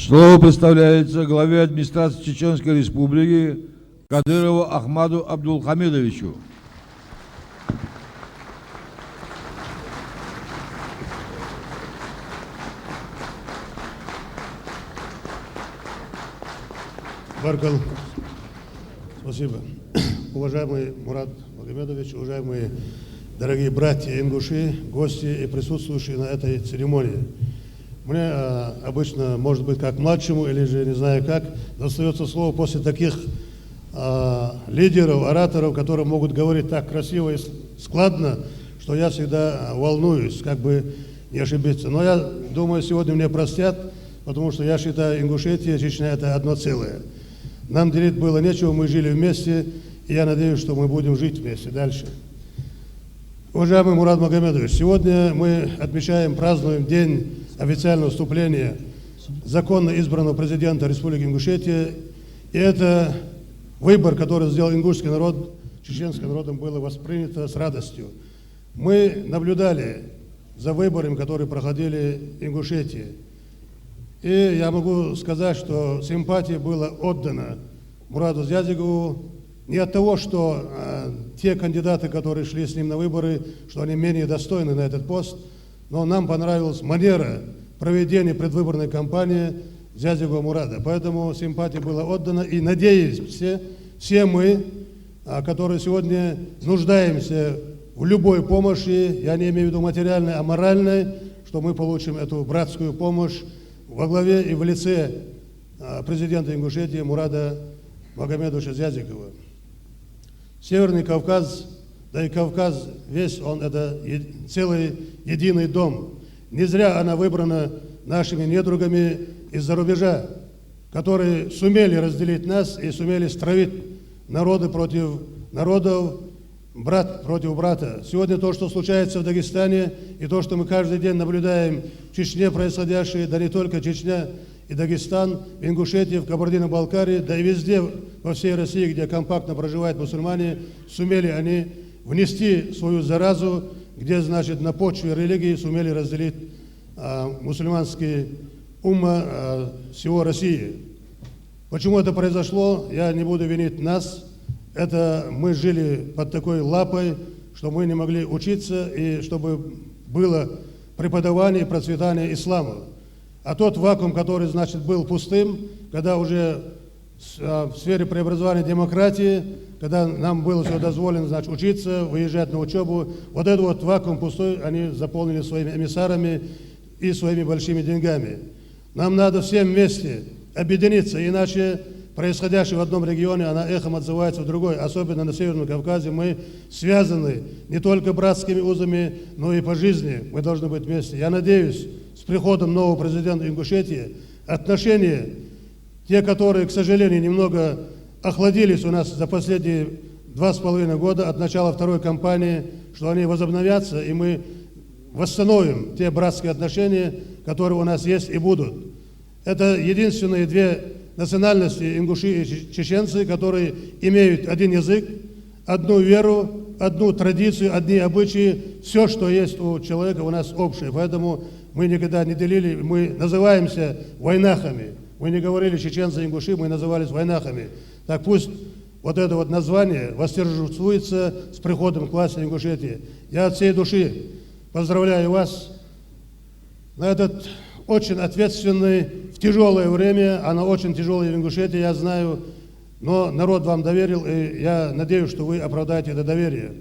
Слово представляется главе администрации Чеченской Республики Кадырову Ахмаду Абдулхамидовичу. Баркал. Спасибо. Уважаемый Мурад Магомедович, уважаемые дорогие братья ингуши, гости и присутствующие на этой церемонии. Мне обычно, может быть, как младшему или же не знаю как, достается слово после таких лидеров, ораторов, которые могут говорить так красиво и складно, что я всегда волнуюсь, как бы не ошибиться. Но я думаю, сегодня мне простят, потому что я считаю, Ингушетия, Чечня – это одно целое. Нам делить было нечего, мы жили вместе, и я надеюсь, что мы будем жить вместе дальше. Уважаемый Мурад Магомедович, сегодня мы отмечаем, празднуем день официального вступления законно избранного президента Республики Ингушетия. И это выбор, который сделал ингушский народ, чеченским народом, было воспринято с радостью. Мы наблюдали за выборами, которые проходили в Ингушетии. И я могу сказать, что симпатия была отдана Мураду Зязигову не от того, что те кандидаты, которые шли с ним на выборы, что они менее достойны на этот пост, но нам понравилась манера проведения предвыборной кампании Зязигова Мурада. Поэтому симпатия была отдана. И надеюсь, все мы, которые сегодня нуждаемся в любой помощи, я не имею в виду материальной, а моральной, что мы получим эту братскую помощь во главе и в лице президента Ингушетии Мурада Магомедовича Зязигова. Северный Кавказ, да и Кавказ весь, он это целый единый дом. Не зря она выбрана нашими недругами из-за рубежа, которые сумели разделить нас и сумели стравить народы против народов, брат против брата. Сегодня то, что случается в Дагестане, и то, что мы каждый день наблюдаем в Чечне происходящее, да не только Чечня и Дагестан, в Ингушетии, в Кабардино-Балкарии, да и везде, во всей России, где компактно проживают мусульмане, сумели они внести свою заразу, где, значит, на почве религии сумели разделить мусульманский умма всего России. Почему это произошло, я не буду винить нас. Это мы жили под такой лапой, что мы не могли учиться, и чтобы было преподавание и процветание ислама. А тот вакуум, который, значит, был пустым, когда уже в сфере преобразования демократии, когда нам было все дозволено, значит, учиться, выезжать на учебу, вот этот вот вакуум пустой они заполнили своими эмиссарами и своими большими деньгами. Нам надо всем вместе объединиться, иначе происходящее в одном регионе, она эхом отзывается в другой, особенно на Северном Кавказе. Мы связаны не только братскими узами, но и по жизни. Мы должны быть вместе. Я надеюсь, с приходом нового президента Ингушетии отношения, те, которые, к сожалению, немного охладились у нас за последние 2,5 года от начала второй кампании, что они возобновятся, и мы восстановим те братские отношения, которые у нас есть и будут. Это единственные две национальности, ингуши и чеченцы, которые имеют один язык, одну веру, одну традицию, одни обычаи. Все, что есть у человека, у нас общее. Поэтому мы никогда не делили, мы называемся войнахами. Мы не говорили чеченцы и ингуши, мы назывались войнахами. Так пусть вот это вот название восторжествуется с приходом к власти Ингушетии. Я от всей души поздравляю вас на этот очень ответственный, в тяжелое время, оно очень тяжелое в Ингушетии, я знаю, но народ вам доверил, и я надеюсь, что вы оправдаете это доверие.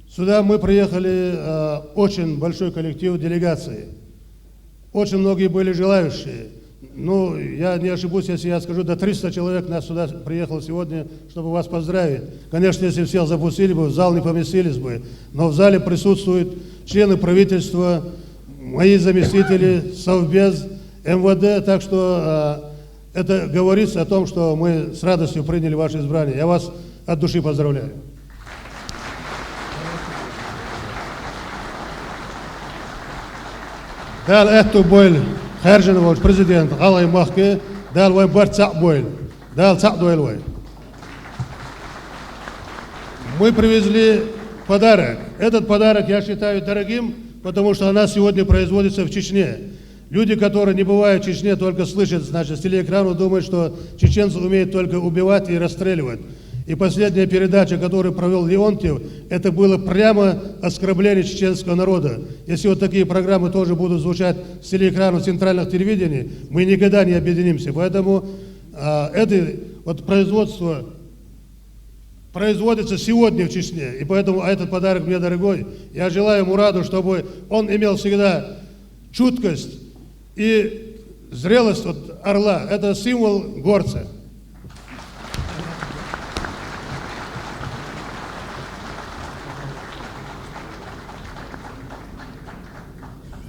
Сюда мы приехали, очень большой коллектив делегации. Очень многие были желающие. Ну, я не ошибусь, если я скажу, до 300 человек нас сюда приехало сегодня, чтобы вас поздравить. Конечно, если всех запустили бы, в зал не поместились бы, но в зале присутствуют члены правительства, мои заместители, Совбез, МВД, так что это говорится о том, что мы с радостью приняли ваше избрание. Я вас от души поздравляю. Дал эту боль, Харжинов, президент, Алай Махке, дал вой бар цак боль, дал цак дуэль. Мы привезли подарок. Этот подарок я считаю дорогим, потому что она сегодня производится в Чечне. Люди, которые не бывают в Чечне, только слышат, значит, с телеэкрана думают, что чеченцы умеют только убивать и расстреливать. И последняя передача, которую провел Леонтьев, это было прямо оскорбление чеченского народа. Если вот такие программы тоже будут звучать с телеэкранов центральных телевидений, мы никогда не объединимся. Поэтому это вот производство производится сегодня в Чечне. И поэтому этот подарок мне дорогой. Я желаю Мураду, чтобы он имел всегда чуткость и зрелость от орла. Это символ горца.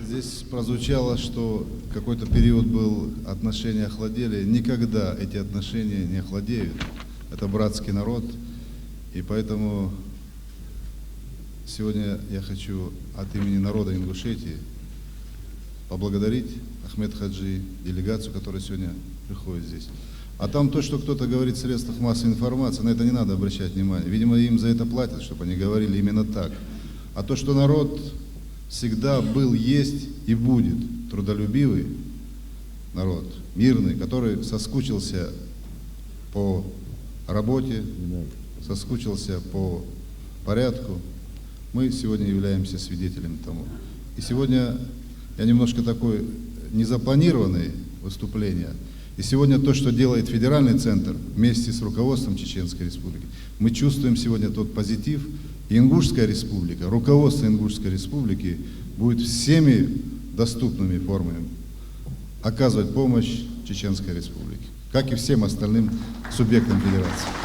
Здесь прозвучало, что какой-то период был, отношения охладели. Никогда эти отношения не охладеют. Это братский народ. И поэтому сегодня я хочу от имени народа Ингушетии поблагодарить Ахмед Хаджи, делегацию, которая сегодня приходит здесь. А там то, что кто-то говорит в средствах массовой информации, на это не надо обращать внимание. Видимо, им за это платят, чтобы они говорили именно так. А то, что народ всегда был, есть и будет трудолюбивый народ, мирный, который соскучился по работе, соскучился по порядку. Мы сегодня являемся свидетелями тому. И сегодня я немножко такое незапланированное выступление. И сегодня то, что делает федеральный центр вместе с руководством Чеченской Республики, мы чувствуем сегодня тот позитив. И Ингушская Республика, руководство Ингушской Республики будет всеми доступными формами оказывать помощь Чеченской Республике, как и всем остальным субъектам федерации.